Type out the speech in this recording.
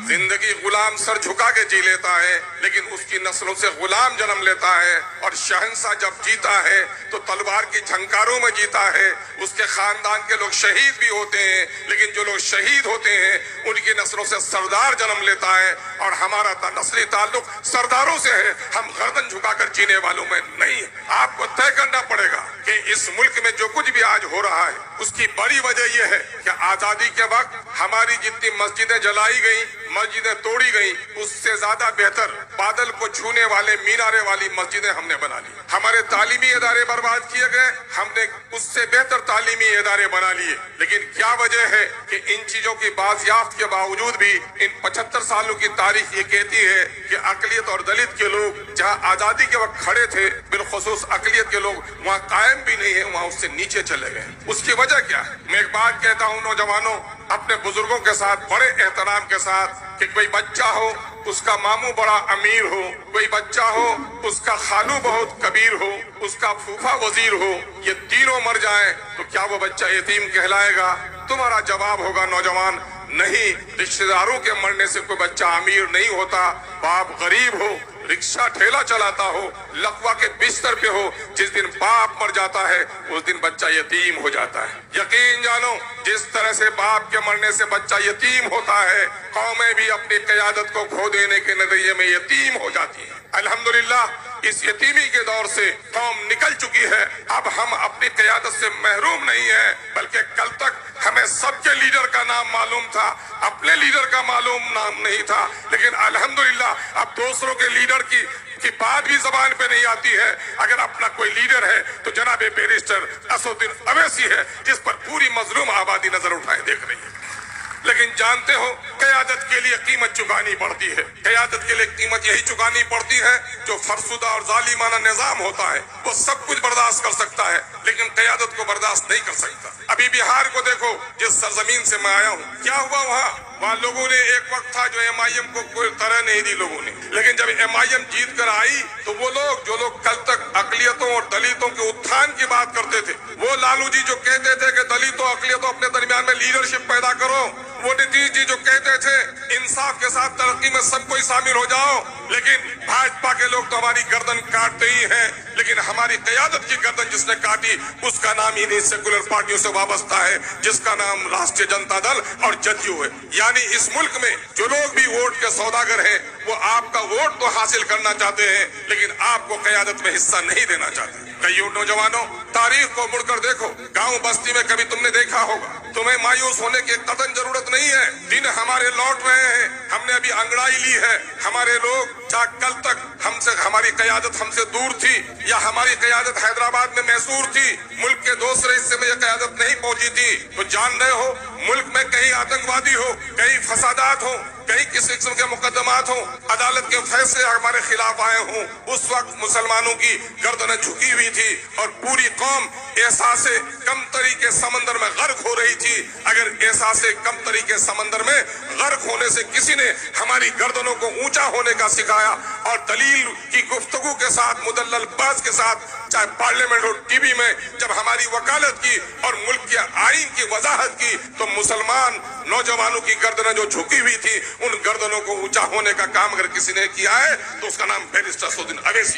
जिंदगी गुलाम सर झुका के जी लेता है, लेकिन उसकी नस्लों से गुलाम जन्म लेता है। और शहंशाह जब जीता है तो तलवार की झंकारों में जीता है। उसके खानदान के लोग शहीद भी होते हैं, लेकिन जो लोग शहीद होते हैं उनकी नस्लों से सरदार जन्म लेता है। और हमारा नस्ली ताल्लुक सरदारों से है, हम गर्दन झुकाकर जीने वालों में नहीं है। आपको तय करना पड़ेगा कि इस मुल्क में जो कुछ भी आज हो रहा है उसकी बड़ी वजह यह है कि आजादी के वक्त हमारी जितनी मस्जिदें जलाई गई, मस्जिदें तोड़ी गई, उससे ज्यादा बेहतर बादल को छूने वाले मीनारे वाली मस्जिदें हमने बना ली। हमारे तालीमी इदारे बर्बाद किए गए, हमने उससे बेहतर तालीमी इदारे बना लिए। लेकिन क्या वजह है कि इन चीजों की बाजियाफ्त के बावजूद भी इन 75 सालों की तारीख ये कहती है कि अकलियत और दलित के लोग जहाँ आजादी के वक्त खड़े थे, बिलखुसूस अकलियत के लोग वहाँ कायम भी नहीं है, वहाँ उससे नीचे चले गए। उसकी वजह क्या है? मैं एक बात कहता हूँ नौजवानों, अपने बुजुर्गों के साथ बड़े एहतराम के साथ, कि कोई बच्चा हो उसका मामू बड़ा अमीर हो, कोई बच्चा हो उसका खालू बहुत कबीर हो, उसका फूफा वजीर हो, ये तीनों मर जाएं तो क्या वो बच्चा यतीम कहलाएगा? तुम्हारा जवाब होगा नौजवान, नहीं। रिश्तेदारों के मरने से कोई बच्चा अमीर नहीं होता। बाप गरीब हो, रिक्शा ठेला चलाता हो, लकवा के बिस्तर पे हो, जिस दिन बाप मर जाता है उस दिन बच्चा यतीम हो जाता है। यकीन जानो, जिस तरह से बाप के मरने से बच्चा यतीम होता है, कौमें भी अपनी क़यादत को खो देने के नतीजे में यतीम हो जाती है। अल्हम्दुलिल्लाह इस यतीमी के दौर से कौम निकल चुकी है। अब हम अपनी क़यादत से महरूम नहीं है, बल्कि कल तक हमें सबके लीडर का नाम मालूम था, अपने लीडर का मालूम नाम नहीं था। लेकिन अल्हम्दुलिल्लाह अब दूसरों के लीडर की बात भी जबान पे नहीं आती है। अगर अपना कोई लीडर है तो जनाब बैरिस्टर असदुद्दीन अवैसी है, जिस पर पूरी मजलूम आबादी नजर उठाए देख रही है। लेकिन जानते हो, क़यादत के लिए कीमत चुकानी पड़ती है। क़यादत के लिए कीमत यही चुकानी पड़ती है जो फरसुदा और जालिमाना निजाम होता है। वो सब कुछ बर्दाश्त कर सकता है, लेकिन क़यादत को बर्दाश्त नहीं कर सकता। अभी बिहार को देखो, जिस सरजमीन से मैं आया हूँ, क्या हुआ वहाँ लोगों ने, एक वक्त था जो MIM को कोई तरह नहीं दी लोगों ने, लेकिन जब MIM जीत कर आई तो वो लोग जो लोग कल तक अकलियतों और दलितों के उत्थान की बात करते थे, वो लालू जी जो कहते थे कि दलितों अकलियतों अपने दरमियान में लीडरशिप पैदा करो, वो नीतीश जी जो कहते थे इंसाफ के साथ तरक्की में सब कोई शामिल हो जाओ, लेकिन भाजपा के लोग तो हमारी गर्दन काटते ही हैं। लेकिन हमारी क़यादत की गर्दन जिसने काटी उसका नाम ही नहीं सेकुलर पार्टियों से वाबस्ता है, जिसका नाम राष्ट्रीय जनता दल और जदयू है। यानी इस मुल्क में जो लोग भी वोट के सौदागर हैं, वो आपका वोट तो हासिल करना चाहते हैं, लेकिन आपको क़यादत में हिस्सा नहीं देना चाहते। कई नौजवानों, तारीख को मुड़कर देखो, गांव बस्ती में कभी तुमने देखा होगा। तुम्हें मायूस होने की कतई जरूरत नहीं है। दिन हमारे लौट रहे हैं, हमने अभी अंगड़ाई ली है। हमारे लोग चाहे कल तक हमारी क़यादत हमसे दूर थी, या हमारी क़यादत हैदराबाद में मैसूर थी, मुल्क के दूसरे हिस्से में यह क़यादत नहीं पहुंची थी, तो जान रहे हो मुल्क में कहीं आतंकवादी हो, कहीं फसादात हो, कहीं किसी किस्म के मुकदमात हो, अदालत के फैसले हमारे खिलाफ आए हों, उस वक्त मुसलमानों की गर्दनें झुकी हुई थी और पूरी कौम एहसासे कमतरी के समंदर में गर्क हो रही थी। अगर एहसासे कमतरी के समंदर में गर्क होने से किसी ने हमारी गर्दनों को ऊंचा होने का सिखाया और दलील की गुफ्तगू के साथ, मुदल्लल बाज के साथ, चाहे पार्लियामेंट हो, टीवी में जब हमारी वकालत की और मुल्क के आईन की वजाहत की, तो मुसलमान नौजवानों की गर्दनें जो झुकी हुई थी, उन गर्दनों को ऊंचा होने का काम अगर किसी ने किया है तो उसका नाम बैरिस्टर असदुद्दीन अवैसी।